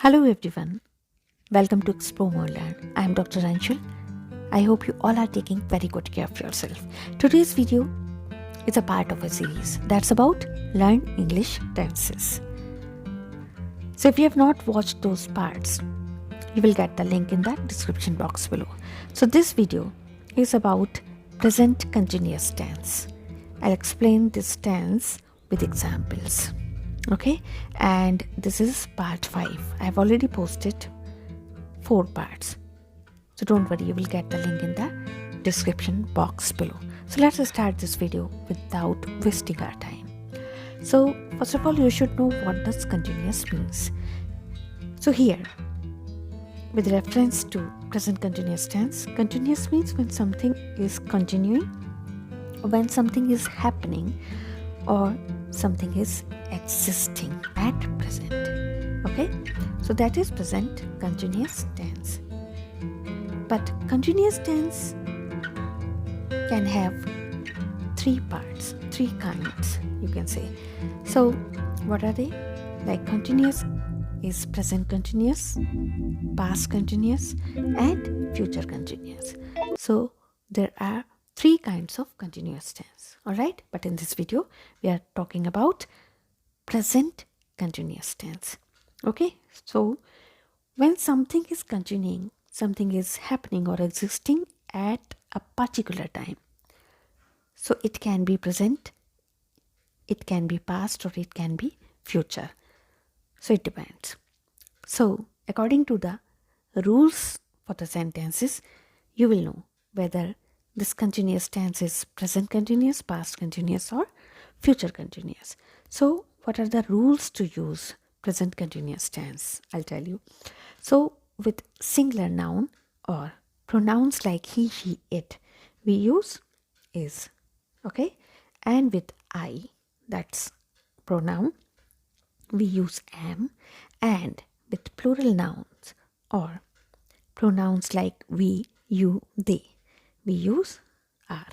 Hello everyone, welcome to Explore More Learn. I am Dr. Anshul. I hope you all are taking very good care of yourself. Today's video is a part of a series that's about Learn English Tenses. So if you have not watched those parts, you will get the link in the description box below. So this video is about present continuous tense. I'll explain this tense with examples. Okay, and this is part 5. I've already posted 4 parts, so don't worry, you will get the link in the description box below. So let's start this video without wasting our time. So first of all, you should know what does continuous means. So here, with reference to present continuous tense, continuous means when something is continuing, or when something is happening, or something is existing at present. Okay, so that is present continuous tense. But continuous tense can have 3 parts, 3 kinds, you can say. So what are they? Like continuous is present continuous, past continuous, and future continuous. So there are 3 kinds of continuous tense. Alright, but in this video we are talking about present continuous tense. Okay, so when something is continuing, something is happening or existing at a particular time, so it can be present, it can be past, or it can be future. So it depends. So according to the rules for the sentences, you will know whether this continuous tense is present continuous, past continuous, or future continuous. So what are the rules to use present continuous tense? I'll tell you. So with singular noun or pronouns like he, she, it, we use is. Okay, and with I, that's pronoun, we use am, and with plural nouns or pronouns like we, you, they, we use are.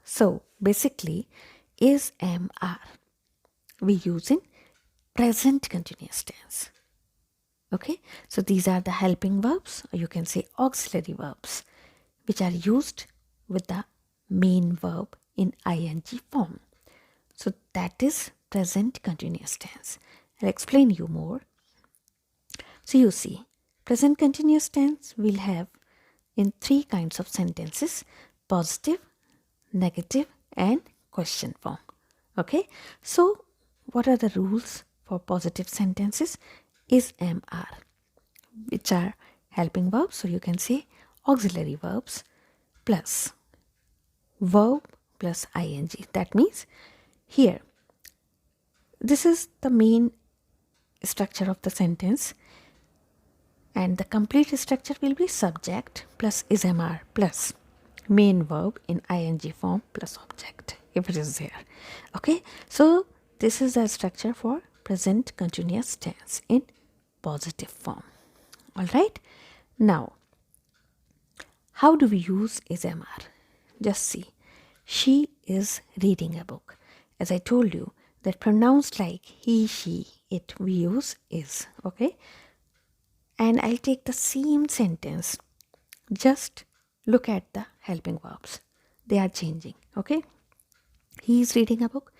So basically, is, am, are we use in present continuous tense. Okay, so these are the helping verbs, or you can say auxiliary verbs, which are used with the main verb in ing form. So that is present continuous tense. I'll explain you more. So you see, present continuous tense will have in 3 kinds of sentences: positive, negative, and question form. Okay, so what are the rules for positive sentences? Is, am, are, which are helping verbs, so you can say auxiliary verbs plus verb plus ing. That means here, this is the main structure of the sentence, and the complete structure will be subject plus is, am, are plus main verb in ing form plus object if it is there. Okay, so this is the structure for present continuous tense in positive form. All right, now how do we use is, am, are? Just see, she is reading a book. As I told you, that pronouns like he, she, it, we use is. Okay, and I'll take the same sentence, just look at the helping verbs, they are changing. Okay, he is reading a book.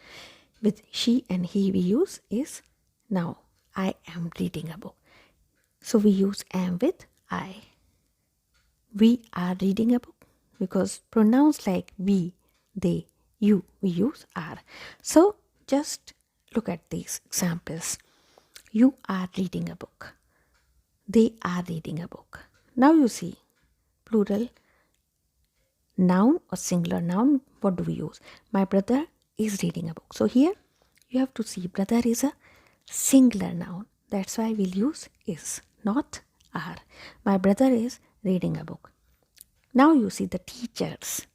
With she and he we use is. Now I am reading a book, so we use am with I. We are reading a book, because pronouns like we, they, you, we use are. So just look at these examples. You are reading a book, they are reading a book. Now you see, plural noun or singular noun, what do we use? My brother is reading a book. So here you have to see, brother is a singular noun, that's why we'll use is, not are. My brother is reading a book. Now you see the teachers,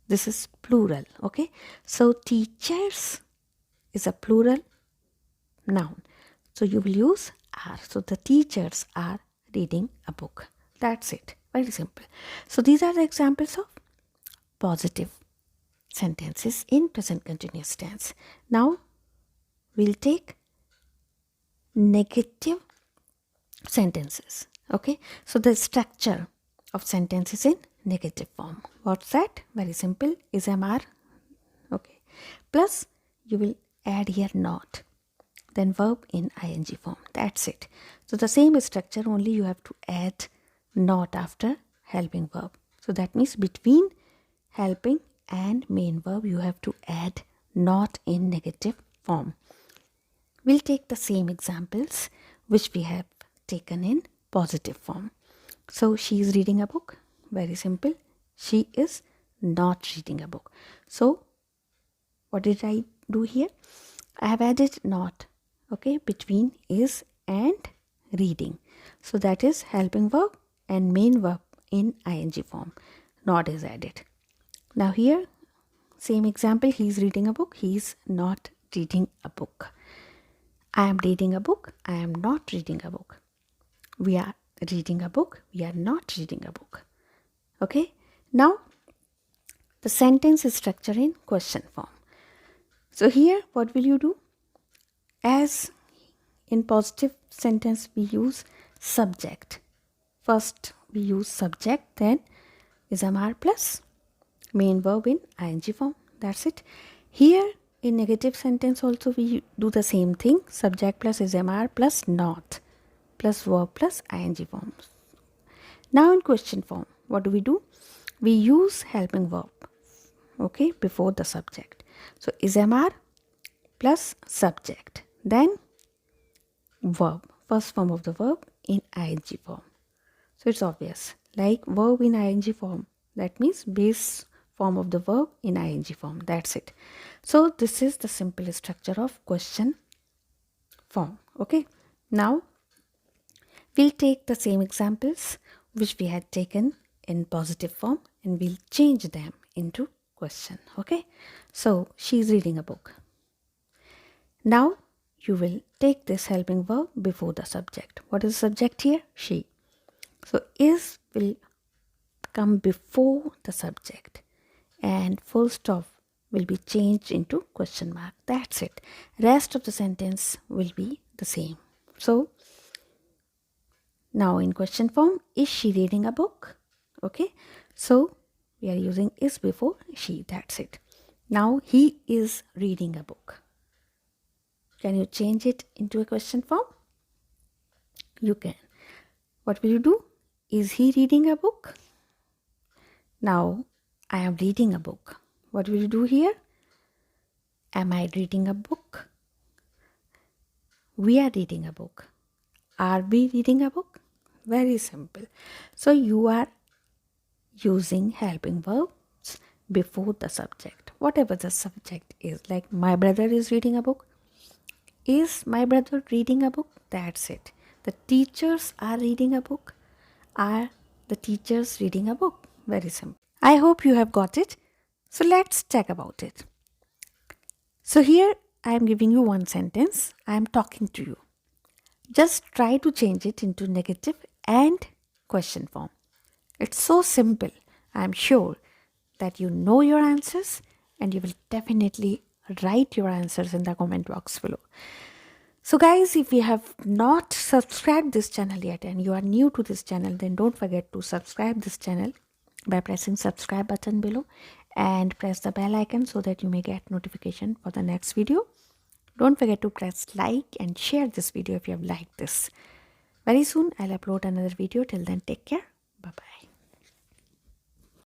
this is plural. Okay, so teachers is a plural noun, so you will use are. So the teachers are reading a book. That's it, very simple. So these are the examples of positive sentences in present continuous tense. Now we'll take negative sentences. Okay, so the structure of sentence is in negative form. What's that? Very simple. Is, am, are. Okay, plus you will add here not, then verb in ing form. That's it. So the same structure, only you have to add not after helping verb. So that means between helping and main verb you have to add not in negative form. We'll take the same examples which we have taken in positive form. So she is reading a book. Very simple. She is not reading a book. So what did I do here? I have added not, okay, between is and reading. So that is helping verb and main verb in ing form. Not is added. Now here, same example, he is reading a book. He is not reading a book. I am reading a book. I am not reading a book. We are reading a book. We are not reading a book. Okay. Now, the sentence is structured in question form. So here, what will you do? As in positive sentence, we use subject. First, we use subject, then is, am, are plus main verb in ing form. That's it. Here, in negative sentence also, we do the same thing. Subject plus is, am, are plus not plus verb plus ing forms. Now in question form, what do? We use helping verb, okay, before the subject. So is, am, are plus subject, then verb, first form of the verb in ing form. So it's obvious, like verb in ing form, that means base form of the verb in ing form. That's it. So this is the simple structure of question form. Okay, now we'll take the same examples which we had taken in positive form and we'll change them into question. Okay, so she is reading a book. Now you will take this helping verb before the subject. What is the subject here? She. So is will come before the subject and full stop will be changed into question mark. That's it. Rest of the sentence will be the same. So now in question form, is she reading a book? Okay, so we are using is before she. That's it. Now he is reading a book. Can you change it into a question form? You can. What will you do? Is he reading a book? Now I am reading a book. What will you do here? Am I reading a book? We are reading a book. Are we reading a book? Very simple. So you are using helping verbs before the subject. Whatever the subject is, like my brother is reading a book. Is my brother reading a book? That's it. The teachers are reading a book. Are the teachers reading a book? Very simple. I hope you have got it. So let's talk about it. So here I am giving you one sentence. I am talking to you. Just try to change it into negative and question form. It's so simple. I am sure that you know your answers and you will definitely write your answers in the comment box below. So guys, if you have not subscribed this channel yet and you are new to this channel, then don't forget to subscribe this channel by pressing subscribe button below and press the bell icon so that you may get notification for the next video. Don't forget to press like and share this video if you have liked this. Very soon I'll upload another video. Till then, take care. Bye bye.